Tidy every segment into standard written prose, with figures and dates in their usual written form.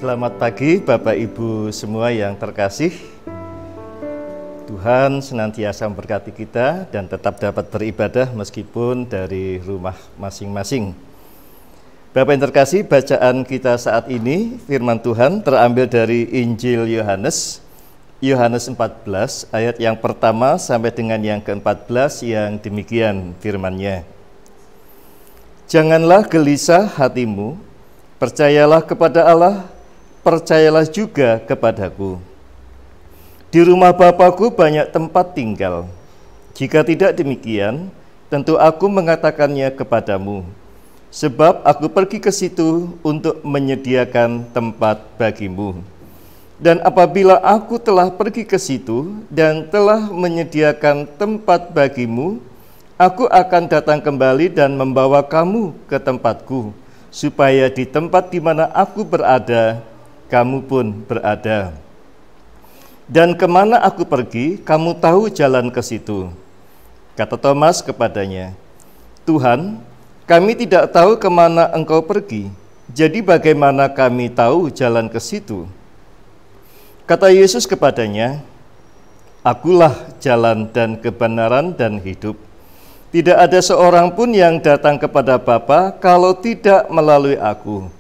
Selamat pagi Bapak Ibu semua yang terkasih. Tuhan senantiasa memberkati kita dan tetap dapat beribadah meskipun dari rumah masing-masing. Bapak yang terkasih, bacaan kita saat ini firman Tuhan terambil dari Injil Yohanes 14 ayat yang pertama sampai dengan yang ke-14 yang demikian firman-Nya. Janganlah gelisah hatimu, percayalah kepada Allah, percayalah juga kepadaku. Di rumah Bapa-Ku banyak tempat tinggal. Jika tidak demikian, tentu aku mengatakannya kepadamu. Sebab aku pergi ke situ untuk menyediakan tempat bagimu. Dan apabila aku telah pergi ke situ dan telah menyediakan tempat bagimu, aku akan datang kembali dan membawa kamu ke tempatku, supaya di tempat di mana aku berada, kamu pun berada. Dan kemana aku pergi, kamu tahu jalan ke situ. Kata Thomas kepadanya, Tuhan, kami tidak tahu kemana engkau pergi, jadi bagaimana kami tahu jalan ke situ? Kata Yesus kepadanya, Akulah jalan dan kebenaran dan hidup. Tidak ada seorang pun yang datang kepada Bapa kalau tidak melalui aku.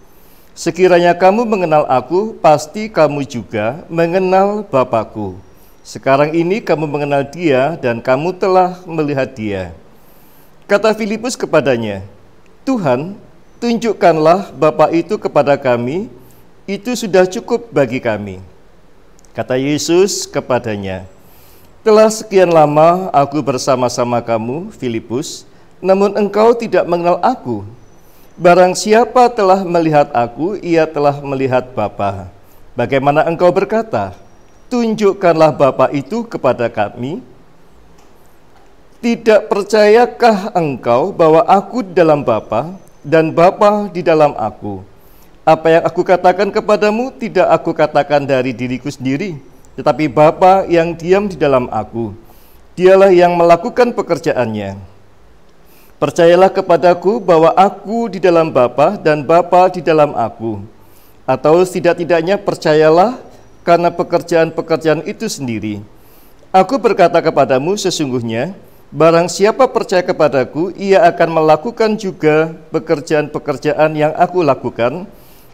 Sekiranya kamu mengenal aku, pasti kamu juga mengenal Bapa-Ku. Sekarang ini kamu mengenal Dia dan kamu telah melihat Dia. Kata Filipus kepadanya, Tuhan, tunjukkanlah Bapa itu kepada kami, itu sudah cukup bagi kami. Kata Yesus kepadanya, telah sekian lama aku bersama-sama kamu, Filipus, namun engkau tidak mengenal aku. Barang siapa telah melihat aku, ia telah melihat Bapa. Bagaimana engkau berkata, tunjukkanlah Bapa itu kepada kami? Tidak percayakah engkau bahwa aku di dalam Bapa dan Bapa di dalam aku? Apa yang aku katakan kepadamu tidak aku katakan dari diriku sendiri, tetapi Bapa yang diam di dalam aku. Dialah yang melakukan pekerjaannya. Percayalah kepadaku bahwa aku di dalam Bapa dan Bapa di dalam aku. Atau setidak-tidaknya percayalah karena pekerjaan-pekerjaan itu sendiri. Aku berkata kepadamu sesungguhnya, barang siapa percaya kepadaku, ia akan melakukan juga pekerjaan-pekerjaan yang aku lakukan,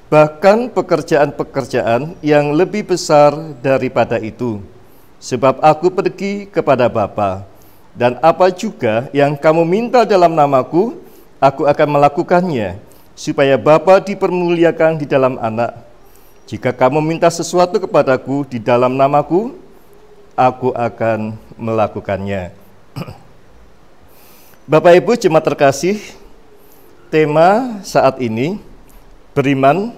bahkan pekerjaan-pekerjaan yang lebih besar daripada itu. Sebab aku pergi kepada Bapa. Dan apa juga yang kamu minta dalam namaku, aku akan melakukannya, supaya Bapa dipermuliakan di dalam Anak. Jika kamu minta sesuatu kepadaku di dalam namaku, aku akan melakukannya. Bapak Ibu jemaat terkasih, tema saat ini, beriman,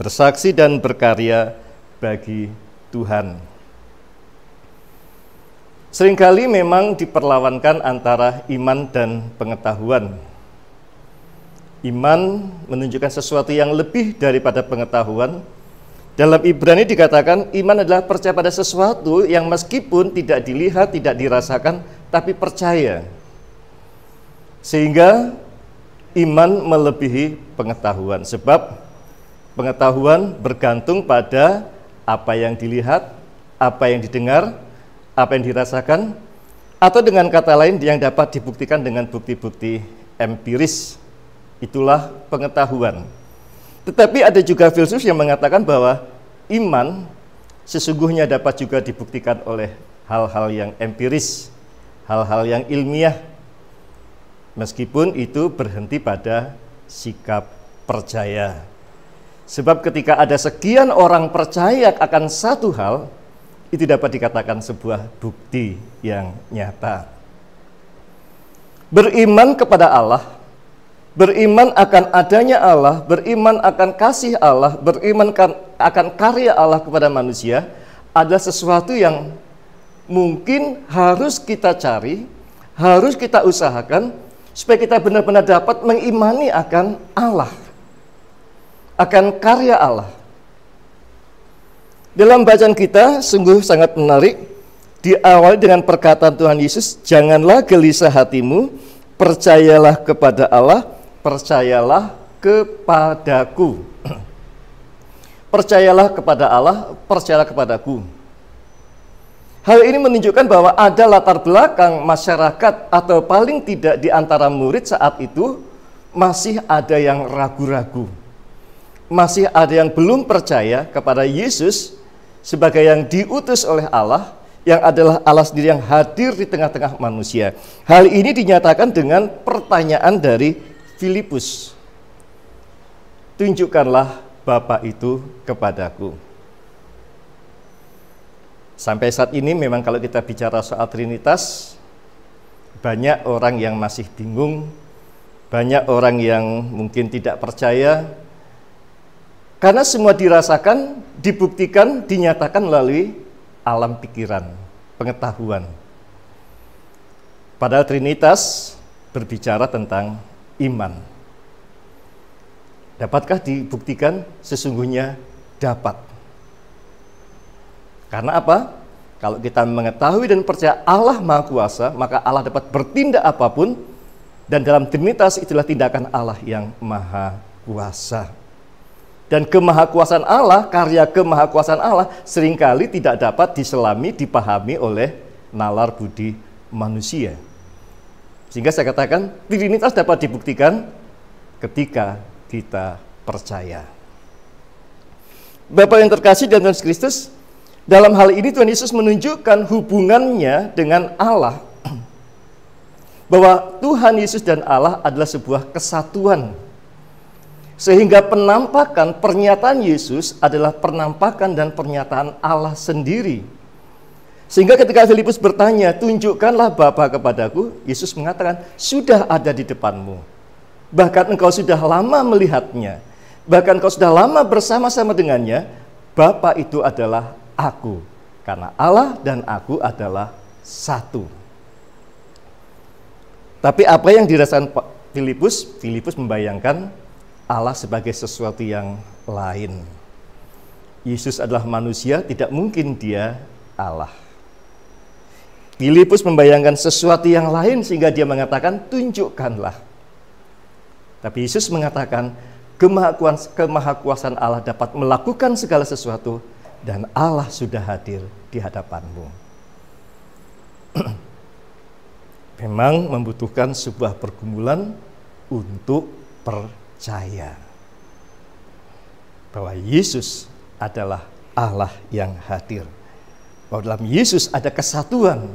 bersaksi dan berkarya bagi Tuhan. Seringkali memang diperlawankan antara iman dan pengetahuan. Iman menunjukkan sesuatu yang lebih daripada pengetahuan. Dalam Ibrani dikatakan iman adalah percaya pada sesuatu yang meskipun tidak dilihat, tidak dirasakan, tapi percaya. Sehingga iman melebihi pengetahuan. Sebab pengetahuan bergantung pada apa yang dilihat, apa yang didengar, apa yang dirasakan, atau dengan kata lain yang dapat dibuktikan dengan bukti-bukti empiris. Itulah pengetahuan. Tetapi ada juga filsuf yang mengatakan bahwa iman sesungguhnya dapat juga dibuktikan oleh hal-hal yang empiris, hal-hal yang ilmiah, meskipun itu berhenti pada sikap percaya. Sebab ketika ada sekian orang percaya akan satu hal, itu dapat dikatakan sebuah bukti yang nyata. Beriman kepada Allah, beriman akan adanya Allah, beriman akan kasih Allah, beriman akan karya Allah kepada manusia adalah sesuatu yang mungkin harus kita cari, harus kita usahakan supaya kita benar-benar dapat mengimani akan Allah, akan karya Allah. Dalam bacaan kita sungguh sangat menarik, diawali dengan perkataan Tuhan Yesus, janganlah gelisah hatimu, percayalah kepada Allah, percayalah kepadaku. Percayalah kepada Allah, percayalah kepadaku. Hal ini menunjukkan bahwa ada latar belakang masyarakat atau paling tidak di antara murid saat itu masih ada yang ragu-ragu. Masih ada yang belum percaya kepada Yesus sebagai yang diutus oleh Allah, yang adalah Allah sendiri yang hadir di tengah-tengah manusia. Hal ini dinyatakan dengan pertanyaan dari Filipus. Tunjukkanlah Bapa itu kepadaku. Sampai saat ini memang kalau kita bicara soal Trinitas, banyak orang yang masih bingung, banyak orang yang mungkin tidak percaya, karena semua dirasakan, dibuktikan, dinyatakan melalui alam pikiran, pengetahuan. Padahal Trinitas berbicara tentang iman. Dapatkah dibuktikan? Sesungguhnya dapat. Karena apa? Kalau kita mengetahui dan percaya Allah Maha Kuasa, maka Allah dapat bertindak apapun, dan dalam Trinitas itulah tindakan Allah yang Maha Kuasa. Dan kemahakuasaan Allah, karya kemahakuasaan Allah seringkali tidak dapat diselami, dipahami oleh nalar budi manusia. Sehingga saya katakan, Trinitas dapat dibuktikan ketika kita percaya. Bapak yang terkasih dan Tuhan Yesus Kristus, dalam hal ini Tuhan Yesus menunjukkan hubungannya dengan Allah, bahwa Tuhan Yesus dan Allah adalah sebuah kesatuan. Sehingga penampakan pernyataan Yesus adalah penampakan dan pernyataan Allah sendiri. Sehingga ketika Filipus bertanya, tunjukkanlah Bapa kepadaku, Yesus mengatakan, sudah ada di depanmu. Bahkan engkau sudah lama melihatnya. Bahkan engkau sudah lama bersama-sama dengannya. Bapa itu adalah aku. Karena Allah dan aku adalah satu. Tapi apa yang dirasakan Filipus? Filipus membayangkan Allah sebagai sesuatu yang lain. Yesus adalah manusia, tidak mungkin dia Allah. Filipus membayangkan sesuatu yang lain sehingga dia mengatakan, tunjukkanlah. Tapi Yesus mengatakan, kemahakuasaan Allah dapat melakukan segala sesuatu, dan Allah sudah hadir di hadapanmu. Memang membutuhkan sebuah pergumulan untuk percaya bahwa Yesus adalah Allah yang hadir, bahwa dalam Yesus ada kesatuan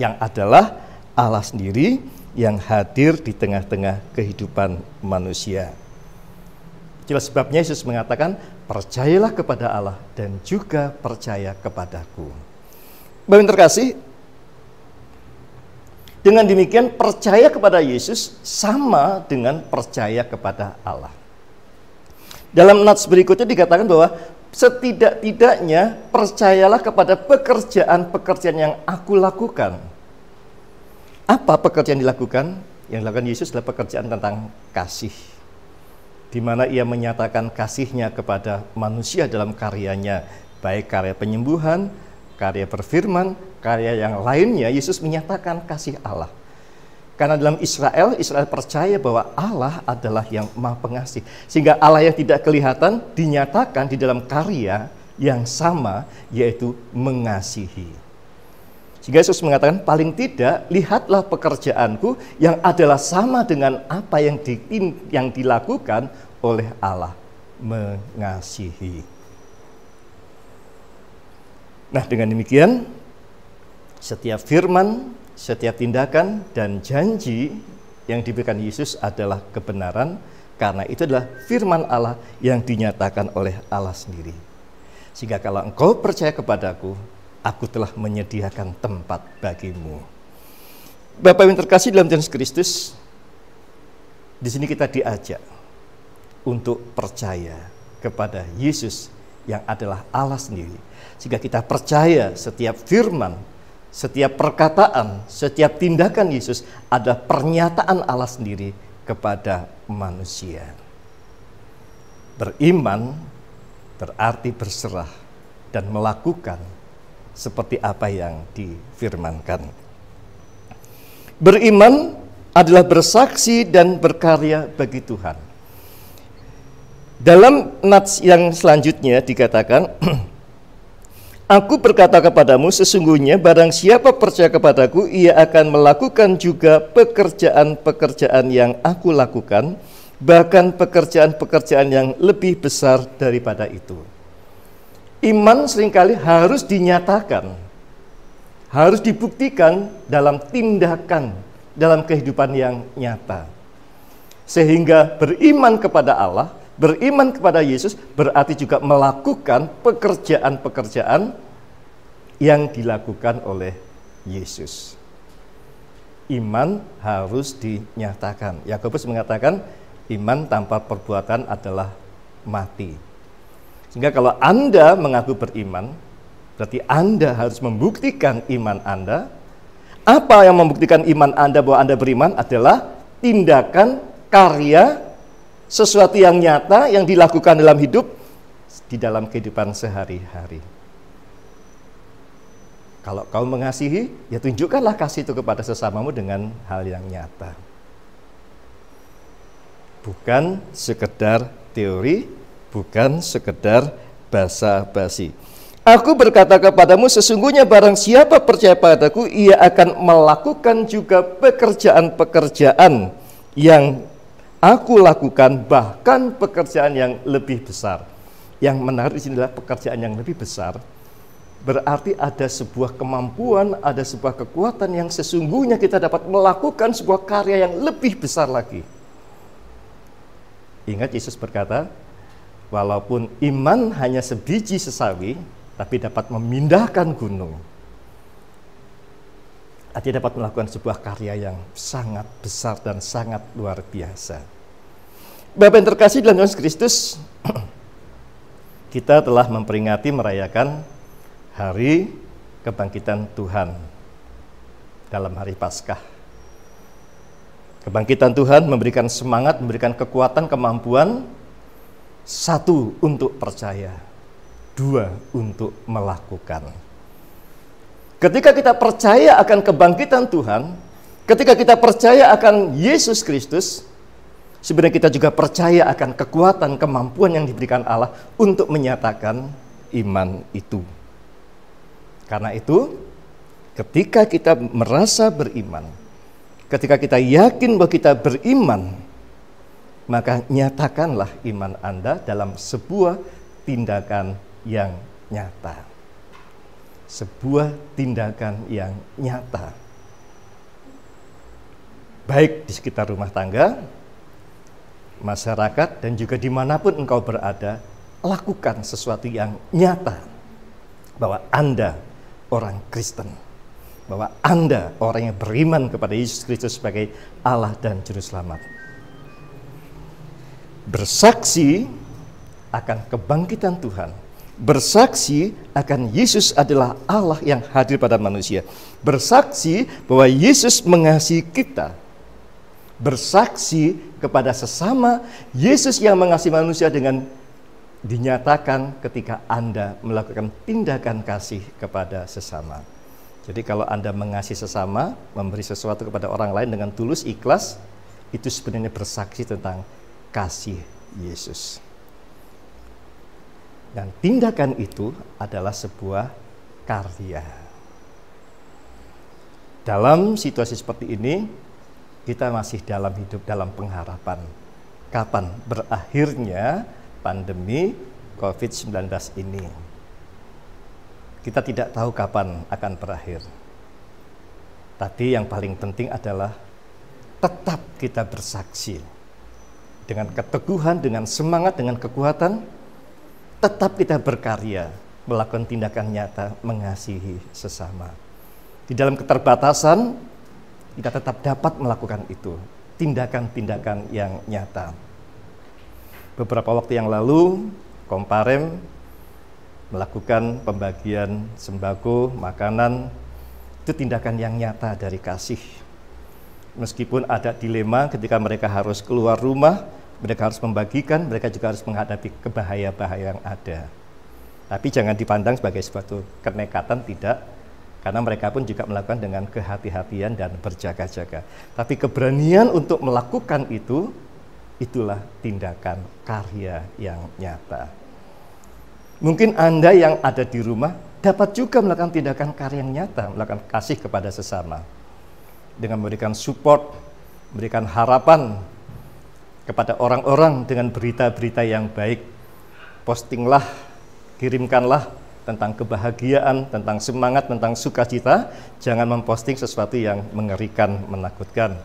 yang adalah Allah sendiri yang hadir di tengah-tengah kehidupan manusia. Itulah sebabnya Yesus mengatakan, percayalah kepada Allah dan juga percaya kepadaku. Bapak yang terkasih, dengan demikian percaya kepada Yesus sama dengan percaya kepada Allah. Dalam nats berikutnya dikatakan bahwa setidak-tidaknya percayalah kepada pekerjaan-pekerjaan yang aku lakukan. Apa pekerjaan dilakukan? Yang dilakukan Yesus adalah pekerjaan tentang kasih, di mana ia menyatakan kasihnya kepada manusia dalam karyanya, baik karya penyembuhan, karya berfirman, karya yang lainnya. Yesus menyatakan kasih Allah. Karena dalam Israel percaya bahwa Allah adalah yang Maha Pengasih, sehingga Allah yang tidak kelihatan dinyatakan di dalam karya yang sama, yaitu mengasihi. Sehingga Yesus mengatakan, paling tidak lihatlah pekerjaanku yang adalah sama dengan apa yang dilakukan oleh Allah, mengasihi. Nah, dengan demikian setiap firman, setiap tindakan dan janji yang diberikan Yesus adalah kebenaran, karena itu adalah firman Allah yang dinyatakan oleh Allah sendiri. Sehingga kalau engkau percaya kepadaku, aku telah menyediakan tempat bagimu. Bapak yang terkasih dalam Tuhan Yesus Kristus, di sini kita diajak untuk percaya kepada Yesus yang adalah Allah sendiri. Sehingga kita percaya setiap firman, setiap perkataan, setiap tindakan Yesus adalah pernyataan Allah sendiri kepada manusia. Beriman berarti berserah dan melakukan seperti apa yang difirmankan. Beriman adalah bersaksi dan berkarya bagi Tuhan. Dalam nats yang selanjutnya dikatakan, Aku berkata kepadamu, sesungguhnya barang siapa percaya kepadaku, ia akan melakukan juga pekerjaan-pekerjaan yang aku lakukan, bahkan pekerjaan-pekerjaan yang lebih besar daripada itu. Iman seringkali harus dinyatakan, harus dibuktikan dalam tindakan, dalam kehidupan yang nyata. Sehingga beriman kepada Allah, beriman kepada Yesus berarti juga melakukan pekerjaan-pekerjaan yang dilakukan oleh Yesus. Iman harus dinyatakan. Yakobus mengatakan iman tanpa perbuatan adalah mati. Sehingga kalau Anda mengaku beriman, berarti Anda harus membuktikan iman Anda. Apa yang membuktikan iman Anda bahwa Anda beriman adalah tindakan, karya, sesuatu yang nyata yang dilakukan dalam hidup, di dalam kehidupan sehari-hari. Kalau kau mengasihi, ya tunjukkanlah kasih itu kepada sesamamu dengan hal yang nyata. Bukan sekedar teori, bukan sekedar basa-basi. Aku berkata kepadamu, sesungguhnya barang siapa percaya padaku, ia akan melakukan juga pekerjaan-pekerjaan yang aku lakukan, bahkan pekerjaan yang lebih besar. Yang menarik di sini adalah pekerjaan yang lebih besar. Berarti ada sebuah kemampuan, ada sebuah kekuatan yang sesungguhnya kita dapat melakukan sebuah karya yang lebih besar lagi. Ingat Yesus berkata, walaupun iman hanya sebiji sesawi, tapi dapat memindahkan gunung. Artinya dapat melakukan sebuah karya yang sangat besar dan sangat luar biasa. Bapak yang terkasih dalam Yesus Kristus, kita telah memperingati, merayakan hari kebangkitan Tuhan dalam hari Paskah. Kebangkitan Tuhan memberikan semangat, memberikan kekuatan, kemampuan. Satu, untuk percaya. Dua, untuk melakukan. Ketika kita percaya akan kebangkitan Tuhan, ketika kita percaya akan Yesus Kristus, sebenarnya kita juga percaya akan kekuatan, kemampuan yang diberikan Allah untuk menyatakan iman itu. Karena itu, ketika kita merasa beriman, ketika kita yakin bahwa kita beriman, maka nyatakanlah iman Anda dalam sebuah tindakan yang nyata. Sebuah tindakan yang nyata. Baik di sekitar rumah tangga, masyarakat, dan juga dimanapun engkau berada, lakukan sesuatu yang nyata. Bahwa Anda orang Kristen. Bahwa Anda orang yang beriman kepada Yesus Kristus sebagai Allah dan Juru Selamat. Bersaksi akan kebangkitan Tuhan, bersaksi akan Yesus adalah Allah yang hadir pada manusia, bersaksi bahwa Yesus mengasihi kita, bersaksi kepada sesama Yesus yang mengasihi manusia dengan dinyatakan ketika Anda melakukan tindakan kasih kepada sesama. Jadi kalau Anda mengasihi sesama, memberi sesuatu kepada orang lain dengan tulus, ikhlas, itu sebenarnya bersaksi tentang kasih Yesus. Dan tindakan itu adalah sebuah karya. Dalam situasi seperti ini, kita masih dalam hidup dalam pengharapan. Kapan berakhirnya pandemi COVID-19 ini? Kita tidak tahu kapan akan berakhir. Tapi yang paling penting adalah tetap kita bersaksi. Dengan keteguhan, dengan semangat, dengan kekuatan, tetap kita berkarya, melakukan tindakan nyata, mengasihi sesama. Di dalam keterbatasan, kita tetap dapat melakukan itu, tindakan-tindakan yang nyata. Beberapa waktu yang lalu, Komparem melakukan pembagian sembako, makanan, itu tindakan yang nyata dari kasih. Meskipun ada dilema ketika mereka harus keluar rumah, mereka harus membagikan, mereka juga harus menghadapi bahaya-bahaya yang ada. Tapi jangan dipandang sebagai suatu kenekatan, tidak. Karena mereka pun juga melakukan dengan kehati-hatian dan berjaga-jaga. Tapi keberanian untuk melakukan itu itulah tindakan karya yang nyata. Mungkin Anda yang ada di rumah dapat juga melakukan tindakan karya yang nyata, melakukan kasih kepada sesama. Dengan memberikan support, memberikan harapan kepada orang-orang dengan berita-berita yang baik. Postinglah, kirimkanlah tentang kebahagiaan, tentang semangat, tentang sukacita. Jangan memposting sesuatu yang mengerikan, menakutkan.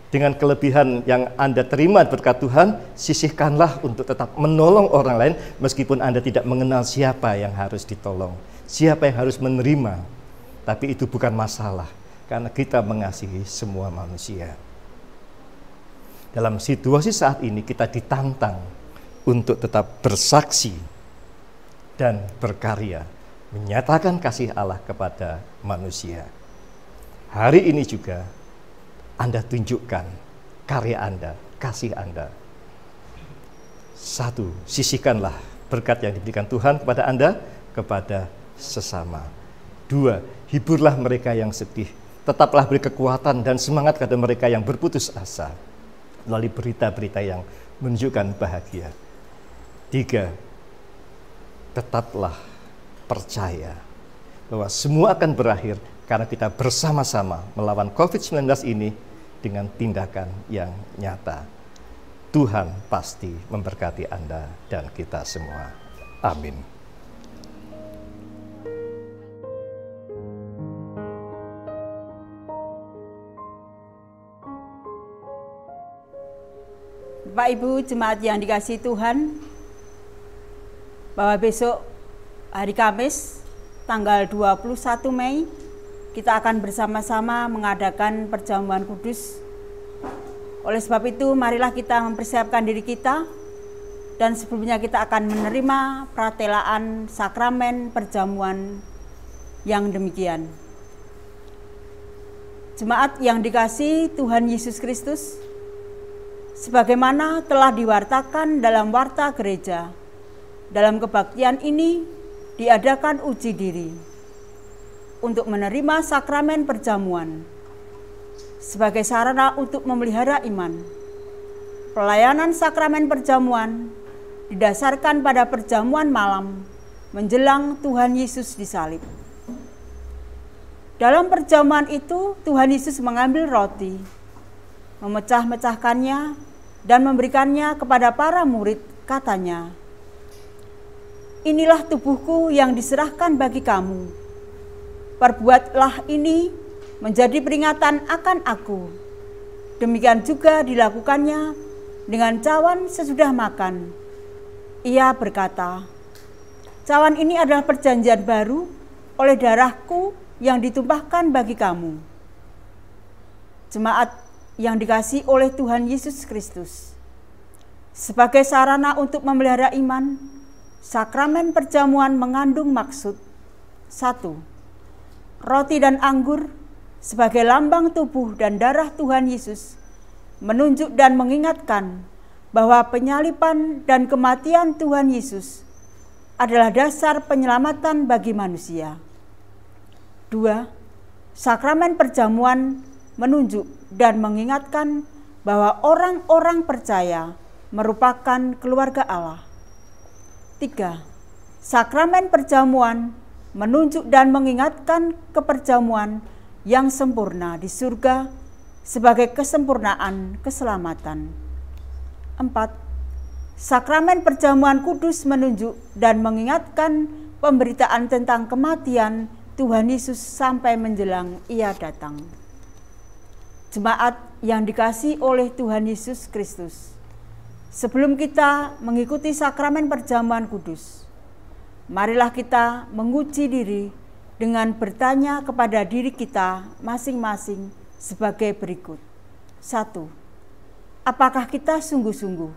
Dengan kelebihan yang Anda terima berkat Tuhan, sisihkanlah untuk tetap menolong orang lain meskipun Anda tidak mengenal siapa yang harus ditolong, siapa yang harus menerima. Tapi itu bukan masalah, karena kita mengasihi semua manusia. Dalam situasi saat ini kita ditantang untuk tetap bersaksi dan berkarya, menyatakan kasih Allah kepada manusia. Hari ini juga Anda tunjukkan karya Anda, kasih Anda. 1. Sisihkanlah berkat yang diberikan Tuhan kepada Anda, kepada sesama. 2. Hiburlah mereka yang sedih. Tetaplah beri kekuatan dan semangat kepada mereka yang berputus asa melalui berita-berita yang menunjukkan bahagia. 3. Tetaplah percaya bahwa semua akan berakhir karena kita bersama-sama melawan COVID-19 ini dengan tindakan yang nyata. Tuhan pasti memberkati Anda dan kita semua. Amin. Bapak Ibu jemaat yang dikasihi Tuhan, bahwa besok hari Kamis tanggal 21 Mei kita akan bersama-sama mengadakan perjamuan kudus. Oleh sebab itu marilah kita mempersiapkan diri kita, dan sebelumnya kita akan menerima pratelaan sakramen perjamuan yang demikian. Jemaat yang dikasihi Tuhan Yesus Kristus, sebagaimana telah diwartakan dalam warta gereja, dalam kebaktian ini diadakan uji diri untuk menerima sakramen perjamuan sebagai sarana untuk memelihara iman. Pelayanan sakramen perjamuan didasarkan pada perjamuan malam menjelang Tuhan Yesus disalib. Dalam perjamuan itu Tuhan Yesus mengambil roti, memecah-mecahkannya dan memberikannya kepada para murid, katanya, "Inilah tubuhku yang diserahkan bagi kamu. Perbuatlah ini menjadi peringatan akan aku." Demikian juga dilakukannya dengan cawan sesudah makan. Ia berkata, "Cawan ini adalah perjanjian baru oleh darahku yang ditumpahkan bagi kamu." Jemaat yang dikasihi oleh Tuhan Yesus Kristus, sebagai sarana untuk memelihara iman, sakramen perjamuan mengandung maksud. 1. Roti dan anggur sebagai lambang tubuh dan darah Tuhan Yesus menunjuk dan mengingatkan bahwa penyaliban dan kematian Tuhan Yesus adalah dasar penyelamatan bagi manusia. 2. Sakramen perjamuan menunjuk dan mengingatkan bahwa orang-orang percaya merupakan keluarga Allah. 3. Sakramen perjamuan menunjuk dan mengingatkan keperjamuan yang sempurna di surga sebagai kesempurnaan keselamatan. 4. Sakramen perjamuan kudus menunjuk dan mengingatkan pemberitaan tentang kematian Tuhan Yesus sampai menjelang Ia datang. Jemaat yang dikasihi oleh Tuhan Yesus Kristus, sebelum kita mengikuti sakramen perjamuan kudus, marilah kita menguji diri dengan bertanya kepada diri kita masing-masing sebagai berikut. 1. Apakah kita sungguh-sungguh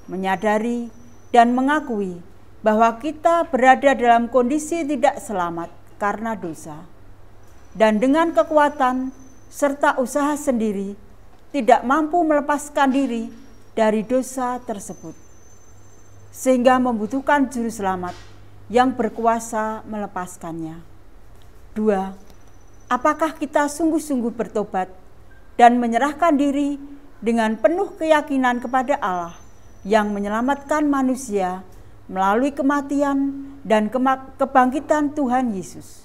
menyadari dan mengakui bahwa kita berada dalam kondisi tidak selamat karena dosa, dan dengan kekuatan serta usaha sendiri tidak mampu melepaskan diri dari dosa tersebut, sehingga membutuhkan juru selamat yang berkuasa melepaskannya. 2. Apakah kita sungguh-sungguh bertobat dan menyerahkan diri dengan penuh keyakinan kepada Allah yang menyelamatkan manusia melalui kematian dan kebangkitan Tuhan Yesus.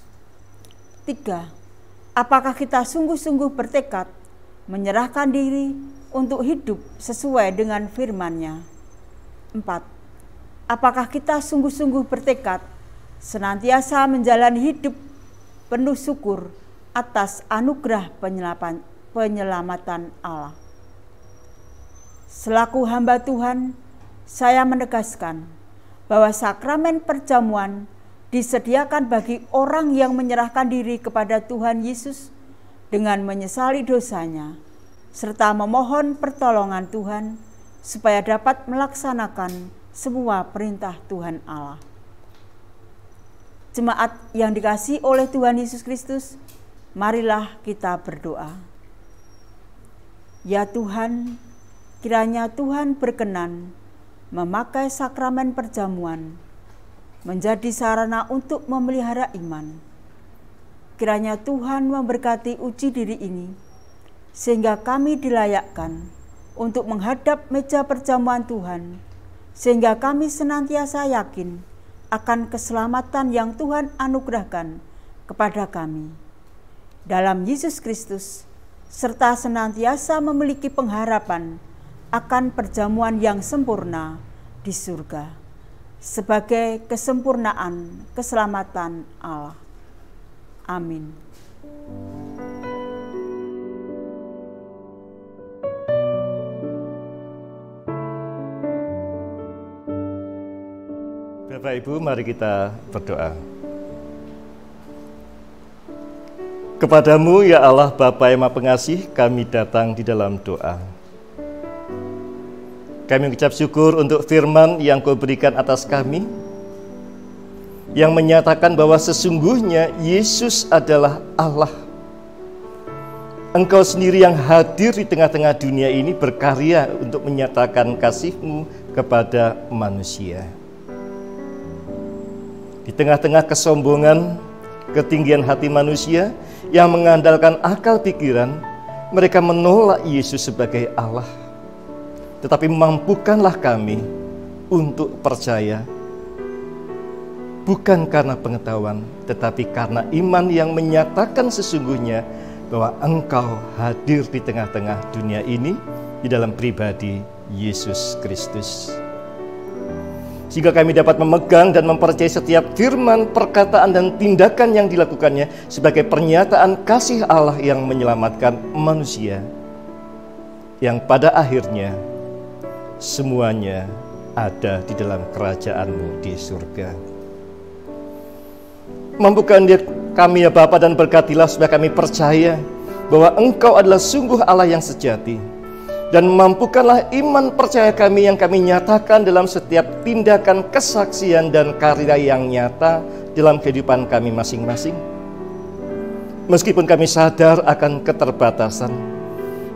3. Apakah kita sungguh-sungguh bertekad menyerahkan diri untuk hidup sesuai dengan firman-Nya? 4. Apakah kita sungguh-sungguh bertekad senantiasa menjalani hidup penuh syukur atas anugerah penyelamatan Allah? Selaku hamba Tuhan, saya menegaskan bahwa sakramen perjamuan disediakan bagi orang yang menyerahkan diri kepada Tuhan Yesus dengan menyesali dosanya, serta memohon pertolongan Tuhan supaya dapat melaksanakan semua perintah Tuhan Allah. Jemaat yang dikasihi oleh Tuhan Yesus Kristus, marilah kita berdoa. Ya Tuhan, kiranya Tuhan berkenan memakai sakramen perjamuan menjadi sarana untuk memelihara iman. Kiranya Tuhan memberkati uji diri ini, sehingga kami dilayakkan untuk menghadap meja perjamuan Tuhan, sehingga kami senantiasa yakin akan keselamatan yang Tuhan anugerahkan kepada kami dalam Yesus Kristus, serta senantiasa memiliki pengharapan akan perjamuan yang sempurna di surga sebagai kesempurnaan keselamatan Allah. Amin. Bapak Ibu, mari kita berdoa. Kepadamu ya Allah Bapa yang Maha Pengasih, kami datang di dalam doa. Kami mengucap syukur untuk firman yang Kau berikan atas kami, yang menyatakan bahwa sesungguhnya Yesus adalah Allah. Engkau sendiri yang hadir di tengah-tengah dunia ini berkarya untuk menyatakan kasih-Mu kepada manusia. Di tengah-tengah kesombongan, ketinggian hati manusia yang mengandalkan akal pikiran, mereka menolak Yesus sebagai Allah. Tetapi mampukanlah kami untuk percaya, bukan karena pengetahuan, tetapi karena iman yang menyatakan sesungguhnya bahwa Engkau hadir di tengah-tengah dunia ini di dalam pribadi Yesus Kristus. Sehingga kami dapat memegang dan mempercayai setiap firman, perkataan, dan tindakan yang dilakukannya sebagai pernyataan kasih Allah yang menyelamatkan manusia, yang pada akhirnya semuanya ada di dalam kerajaan-Mu di surga. Mampukan kami ya Bapa, dan berkatilah supaya kami percaya bahwa Engkau adalah sungguh Allah yang sejati. Dan mampukanlah iman percaya kami yang kami nyatakan dalam setiap tindakan, kesaksian, dan karya yang nyata dalam kehidupan kami masing-masing. Meskipun kami sadar akan keterbatasan,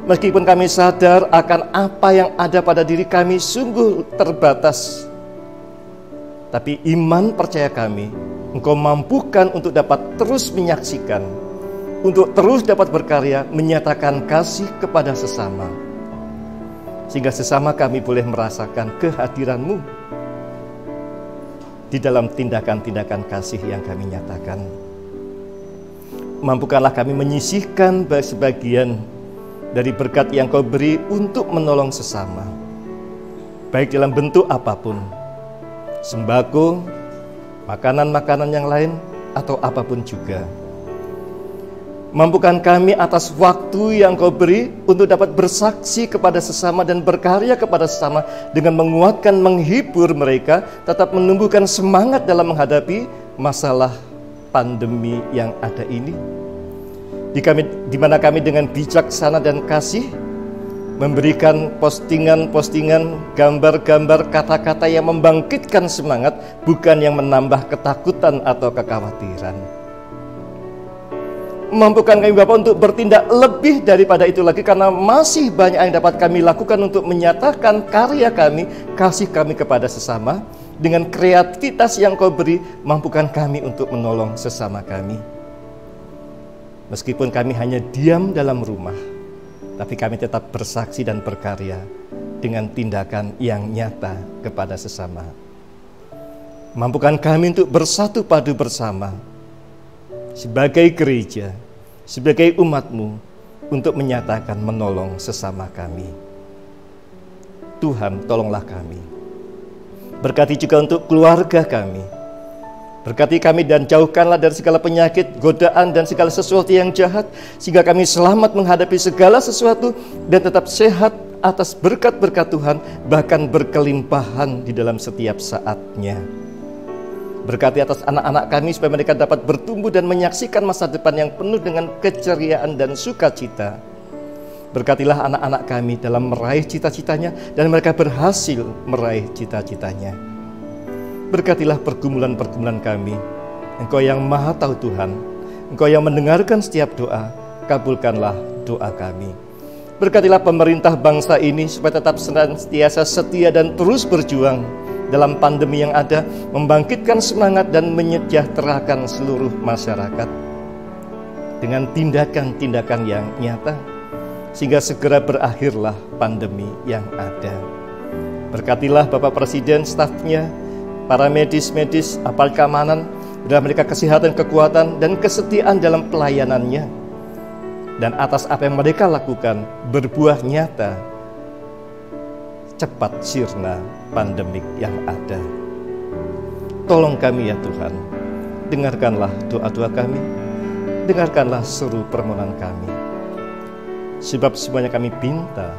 meskipun kami sadar akan apa yang ada pada diri kami sungguh terbatas, tapi iman percaya kami, Engkau mampukan untuk dapat terus menyaksikan, untuk terus dapat berkarya, menyatakan kasih kepada sesama, sehingga sesama kami boleh merasakan kehadiran-Mu di dalam tindakan-tindakan kasih yang kami nyatakan. Mampukanlah kami menyisihkan sebagian dari berkat yang Kau beri untuk menolong sesama, baik dalam bentuk apapun, sembako, makanan-makanan yang lain, atau apapun juga. Mampukan kami atas waktu yang Kau beri untuk dapat bersaksi kepada sesama dan berkarya kepada sesama dengan menguatkan, menghibur mereka, tetap menumbuhkan semangat dalam menghadapi masalah pandemi yang ada ini. Di mana kami dengan bijaksana dan kasih memberikan postingan-postingan, gambar-gambar, kata-kata yang membangkitkan semangat, bukan yang menambah ketakutan atau kekhawatiran. Mampukan kami Bapa untuk bertindak lebih daripada itu lagi, karena masih banyak yang dapat kami lakukan untuk menyatakan karya kami, kasih kami kepada sesama. Dengan kreativitas yang Kau beri, mampukan kami untuk menolong sesama kami. Meskipun kami hanya diam dalam rumah, tapi kami tetap bersaksi dan berkarya dengan tindakan yang nyata kepada sesama. Mampukan kami untuk bersatu padu bersama sebagai gereja, sebagai umat-Mu, untuk menyatakan menolong sesama kami. Tuhan, tolonglah kami. Berkati juga untuk keluarga kami. Berkati kami dan jauhkanlah dari segala penyakit, godaan, dan segala sesuatu yang jahat, sehingga kami selamat menghadapi segala sesuatu dan tetap sehat atas berkat-berkat Tuhan, bahkan berkelimpahan di dalam setiap saatnya. Berkati atas anak-anak kami supaya mereka dapat bertumbuh dan menyaksikan masa depan yang penuh dengan keceriaan dan sukacita. Berkatilah anak-anak kami dalam meraih cita-citanya dan mereka berhasil meraih cita-citanya. Berkatilah pergumulan-pergumulan kami. Engkau yang Maha Tahu Tuhan, Engkau yang mendengarkan setiap doa, kabulkanlah doa kami. Berkatilah pemerintah bangsa ini supaya tetap senantiasa setia dan terus berjuang dalam pandemi yang ada, membangkitkan semangat dan menyejahterakan seluruh masyarakat dengan tindakan-tindakan yang nyata, sehingga segera berakhirlah pandemi yang ada. Berkatilah Bapak Presiden, stafnya, para medis-medis, aparat keamanan, berilah mereka kesehatan, kekuatan, dan kesetiaan dalam pelayanannya. Dan atas apa yang mereka lakukan, berbuah nyata, cepat sirna pandemik yang ada. Tolong kami ya Tuhan, dengarkanlah doa-doa kami, dengarkanlah seru permohonan kami. Sebab semuanya kami pinta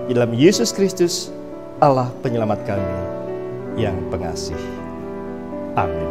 di dalam Yesus Kristus, Allah penyelamat kami yang pengasih. Amin.